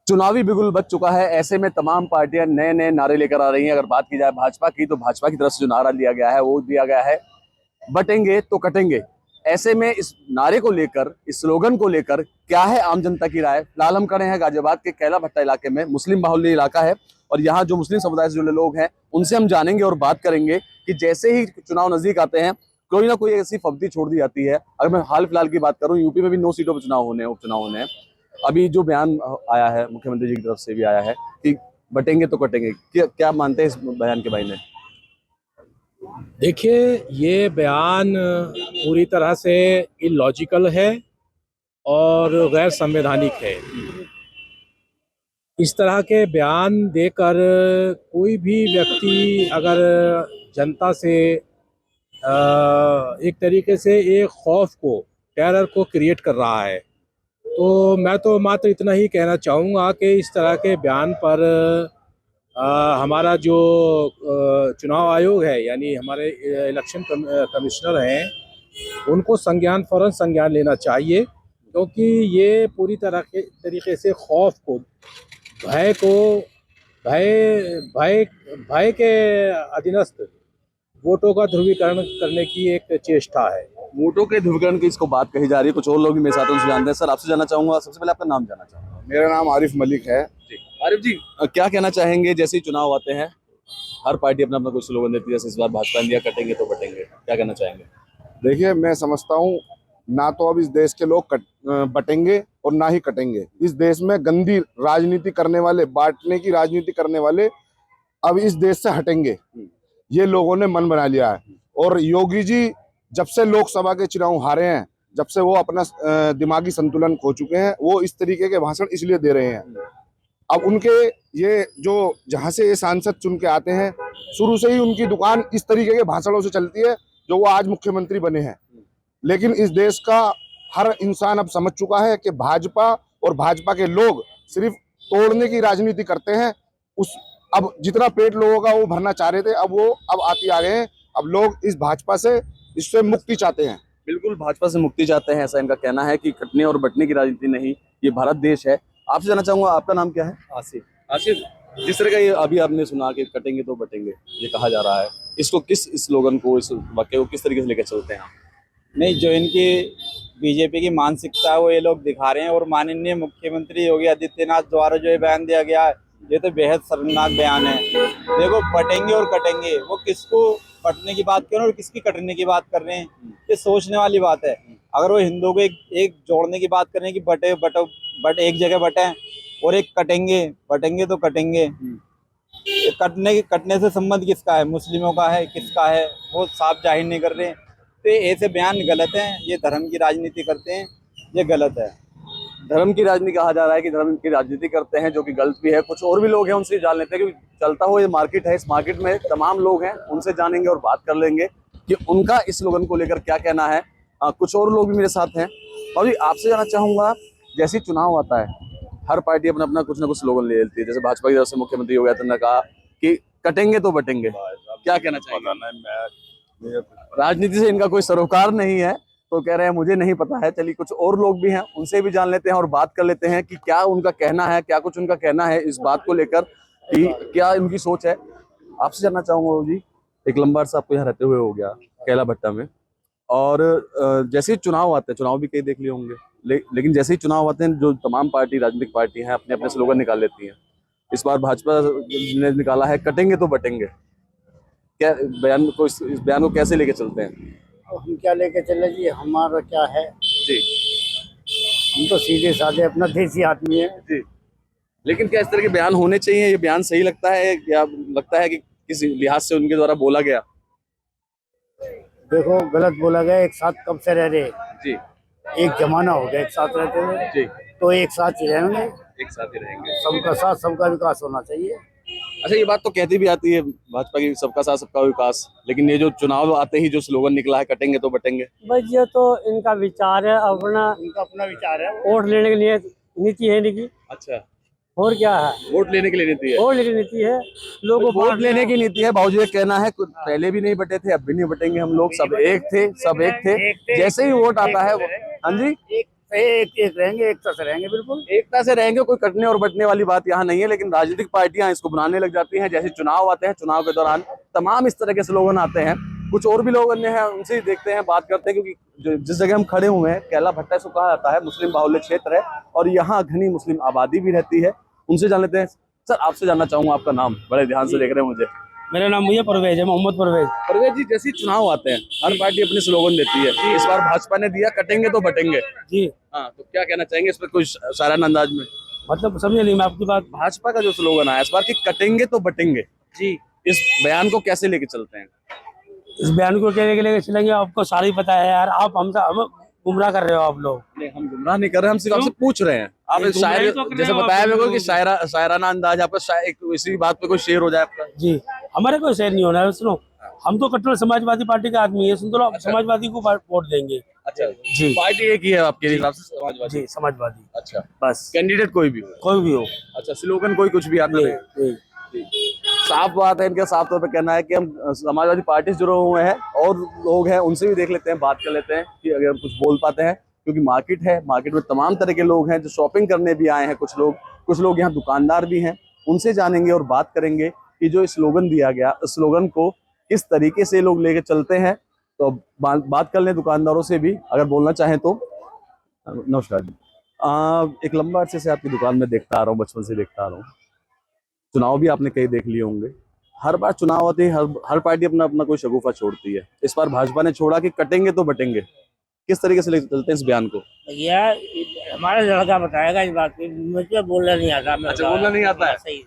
चुनावी बिगुल बज चुका है। ऐसे में तमाम पार्टियां नए नए नारे लेकर आ रही हैं। अगर बात की जाए भाजपा की, तो भाजपा की तरफ से जो नारा लिया गया है वो दिया गया है, बटेंगे तो कटेंगे। ऐसे में इस नारे को लेकर, इस स्लोगन को लेकर क्या है आम जनता की राय? फिलहाल हम खड़े हैं गाजियाबाद के कैला भट्टा इलाके में। मुस्लिम बाहुल्य इलाका है और यहाँ जो मुस्लिम समुदाय से जुड़े लोग हैं उनसे हम जानेंगे और बात करेंगे कि जैसे ही चुनाव नजदीक आते हैं कोई ना कोई ऐसी फब्दी छोड़ दी जाती है। अगर मैं हाल फिलहाल की बात करूं, यूपी में भी 9 सीटों पर चुनाव होने, उपचुनाव होने हैं। अभी जो बयान आया है मुख्यमंत्री जी की तरफ से भी आया है कि बटेंगे तो कटेंगे, क्या मानते हैं इस बयान के बारे में? देखिए, ये बयान पूरी तरह से इलॉजिकल है और गैर संवैधानिक है। इस तरह के बयान देकर कोई भी व्यक्ति अगर जनता से एक तरीके से एक खौफ को, टेरर को क्रिएट कर रहा है, तो मैं तो मात्र इतना ही कहना चाहूँगा कि इस तरह के बयान पर हमारा जो चुनाव आयोग है, यानी हमारे इलेक्शन कमिश्नर हैं, उनको फौरन संज्ञान लेना चाहिए, क्योंकि ये पूरी तरीके से खौफ को, भय को, भय भय भय के अधीनस्थ वोटों का ध्रुवीकरण करने की एक चेष्टा है। वोटों के ध्रुवीकरण की इसको बात कही जा रही है। कुछ और लोग भी मेरे साथ उनसे जानते हैं। सर, आपसे जानना चाहूंगा, सबसे पहले आपका नाम जानना चाहूंगा। मेरा नाम आरिफ मलिक है। जी आरिफ जी, क्या कहना चाहेंगे? जैसे ही चुनाव आते हैं हर पार्टी अपना अपना कुछ स्लोगन देती है। जैसे इस बार भाजपा ने दिया, कटेंगे तो बटेंगे, क्या कहना चाहेंगे? देखिए, मैं समझता हूँ ना तो अब इस देश के लोग बटेंगे और ना ही कटेंगे। इस देश में गंदी राजनीति करने वाले, बांटने की राजनीति करने वाले अब इस देश से हटेंगे, ये लोगों ने मन बना लिया है। और योगी जी जब से लोकसभा के चुनाव हारे हैं, जब से वो अपना दिमागी संतुलन खो चुके हैं, वो इस तरीके के भाषण इसलिए दे रहे हैं। अब उनके ये जो जहाँ से ये सांसद चुन के आते हैं, शुरू से ही उनकी दुकान इस तरीके के भाषणों से चलती है जो वो आज मुख्यमंत्री बने हैं। लेकिन इस देश का हर इंसान अब समझ चुका है कि भाजपा और भाजपा के लोग सिर्फ तोड़ने की राजनीति करते हैं। अब जितना पेट लोगों का वो भरना चाह रहे थे, अब आती आ गए हैं। अब लोग इस भाजपा से, इससे मुक्ति चाहते हैं। बिल्कुल, भाजपा से मुक्ति चाहते हैं, ऐसा इनका कहना है कि कटने और बटने की राजनीति नहीं, ये भारत देश है। आपसे जानना चाहूंगा, आपका नाम क्या है? आसिफ। आसिफ, जिस तरह का ये अभी आपने सुना कि कटेंगे तो बटेंगे ये कहा जा रहा है, इसको इस स्लोगन को, इस वाक्य को किस तरीके से लेकर चलते हैं आप? नहीं, जो इनकी बीजेपी की मानसिकता है वो ये लोग दिखा रहे हैं। और माननीय मुख्यमंत्री योगी आदित्यनाथ द्वारा जो ये बयान दिया गया है, ये तो बेहद शर्मनाक बयान है। देखो, बटेंगे और कटेंगे, वो किसको बटने की बात कर रहे हैं और किसकी कटने की बात कर रहे हैं, ये सोचने वाली बात है। अगर वो हिंदुओं को एक जोड़ने की बात कर रहे हैं कि बट एक जगह बटे, और एक कटेंगे, बटेंगे तो कटेंगे, कटने से संबंध किसका है? मुस्लिमों का है, किसका है? वो साफ जाहिर नहीं कर रहे हैं। तो ऐसे बयान गलत हैं। ये धर्म की राजनीति करते हैं, ये गलत है। धर्म की राजनीति कहा जा रहा है कि धर्म की राजनीति करते हैं, जो कि गलत भी है। कुछ और भी लोग हैं, उनसे जान लेते हैं कि चलता हुआ ये मार्केट है, इस मार्केट में तमाम लोग हैं, उनसे जानेंगे और बात कर लेंगे कि उनका इस स्लोगन को लेकर क्या कहना है। कुछ और लोग भी मेरे साथ हैं। और भी आपसे जानना चाहूंगा, जैसे ही चुनाव आता है हर पार्टी अपना अपना कुछ ना कुछ स्लोगन ले लेती है। जैसे भाजपा की तरफ से मुख्यमंत्री योगी आदित्यनाथ ने कहा कि कटेंगे तो बटेंगे, क्या कहना चाहिए? राजनीति से इनका कोई सरोकार नहीं है, तो कह रहे हैं मुझे नहीं पता है। चलिए, कुछ और लोग भी हैं, उनसे भी जान लेते हैं और बात कर लेते हैं कि क्या उनका कहना है, क्या कुछ उनका कहना है इस बात को लेकर, कि क्या उनकी सोच है। आपसे जानना चाहूंगा जी, एक लंबा अर्सा आपको यहाँ रहते हुए हो गया कैला भट्टा में, और जैसे ही चुनाव आते हैं, चुनाव भी कई देख लिए होंगे, लेकिन जैसे ही चुनाव आते हैं जो तमाम पार्टी, राजनीतिक पार्टी हैं, अपने अपने स्लोगन निकाल लेती हैं। इस बार भाजपा ने निकाला है कटेंगे तो बटेंगे। क्या बयान को, इस बयान को कैसे लेके चलते हैं? हम क्या लेके चले जी, हमारा क्या है जी हम तो सीधे साधे अपना देसी आदमी है जी, लेकिन क्या इस तरह के बयान होने चाहिए? ये बयान सही लगता है या लगता है कि किस लिहाज से उनके द्वारा बोला गया? देखो, गलत बोला गया। एक साथ कब से रह रहे, जी एक जमाना हो गया एक साथ रहते हुए, जी, तो एक साथ ही रहेंगे। एक साथ ही रहेंगे। सबका साथ सबका विकास होना चाहिए। अच्छा, ये बात तो कहती भी आती है भाजपा की, सबका साथ सबका विकास, लेकिन ये जो चुनाव आते ही जो स्लोगन निकला है कटेंगे तो बटेंगे, बस ये तो इनका विचार है, अपना उनका अपना विचार है। वोट लेने के लिए नीति है इनकी, अच्छा, और क्या है? वोट लेने के लिए नीति है। वोट लेने की नीति है, लोगों को वोट लेने की नीति है। भाजी का कहना है कुछ पहले भी नहीं बटे थे, अब भी नहीं बटेंगे, हम लोग सब एक थे, सब एक थे। जैसे ही वोट आता है, हाँ जी, एक एक रहेंगे, एकता से रहेंगे बिल्कुल। एकता से रहेंगे, कोई कटने और बटने वाली बात यहाँ नहीं है। लेकिन राजनीतिक पार्टियां इसको बनाने लग जाती हैं। जैसे चुनाव आते हैं, चुनाव के दौरान तमाम इस तरह के स्लोगन आते हैं। कुछ और भी लोग अन्य हैं, उनसे ही देखते हैं, बात करते हैं। क्योंकि जिस जगह हम खड़े हुए हैं, कैला भट्टा इसको कहा जाता है, मुस्लिम बाहुल्य क्षेत्र है और यहाँ घनी मुस्लिम आबादी भी रहती है। उनसे जान लेते हैं। सर, आपसे जानना चाहूंगा, आपका नाम, बड़े ध्यान से देख रहे हैं मुझे। मेरा नाम मुझे परवेज है, मोहम्मद परवेज। परवेज जी, जैसे ही चुनाव आते हैं, हर पार्टी अपने स्लोगन देती है। इस बार भाजपा ने दिया, कटेंगे तो बटेंगे। जी, हाँ, तो क्या कहना चाहेंगे इस पर, कुछ शायराना अंदाज में? मतलब समझे नहीं मैं आपकी बात। भाजपा का जो स्लोगन आया इस बार कि कटेंगे तो बटेंगे, जी, इस बयान को कैसे लेके चलते हैं? इस बयान को कहने के लिए चलेंगे, आपको सारी पता है यार। आप हम गुमराह कर रहे हो आप लोग। नहीं, हम गुमराह नहीं कर रहे, हम सिर्फ आपसे पूछ रहे हैं। आप नहीं, शायर, गुमराही तो कर रहे जैसे हो आप बताया मेरे को लोग। कि शायराना अंदाज आपका, इसी बात पे कोई शेर हो जाए आपका। जी, हमारे कोई शेर नहीं होना है। सुनो, हम तो कट्टर समाजवादी पार्टी के आदमी है। सुन तो लो, समाजवादी को वोट देंगे। अच्छा जी, पार्टी एक ही है आपके हिसाब से, समाजवादी? जी, समाजवादी। अच्छा, बस, कैंडिडेट कोई भी हो? कोई भी हो। अच्छा, स्लोगन कोई कुछ भी आता नहीं, नहीं? नहीं। साफ बात है, इनका साफ तौर पे कहना है कि हम समाजवादी पार्टी से जुड़े हुए हैं और लोग हैं, उनसे भी देख लेते हैं, बात कर लेते हैं कि अगर कुछ बोल पाते हैं। क्योंकि मार्केट है, मार्केट में तमाम तरह के लोग हैं जो शॉपिंग करने भी आए हैं। कुछ लोग यहाँ दुकानदार भी हैं, उनसे जानेंगे और बात करेंगे कि जो स्लोगन दिया गया, उस स्लोगन को किस तरीके से लोग लेके चलते हैं। तो बात कर लें दुकानदारों से भी, अगर बोलना चाहें तो। नमस्कार जी, एक लंबा अर्से से आपकी दुकान में देखता आ रहा हूँ, बचपन से देखता आ रहा हूँ। चुनाव भी आपने कई देख लिए होंगे। हर बार चुनाव आते ही हर पार्टी अपना अपना कोई शगुफा छोड़ती है। इस बार भाजपा ने छोड़ा कि कटेंगे तो बटेंगे। किस तरीके से लेकर चलते हैं इस बयान को? भैया हमारा लड़का बताएगा इस बात की, मुझे बोलना नहीं आता। अच्छा, बोलना नहीं आता है? सही।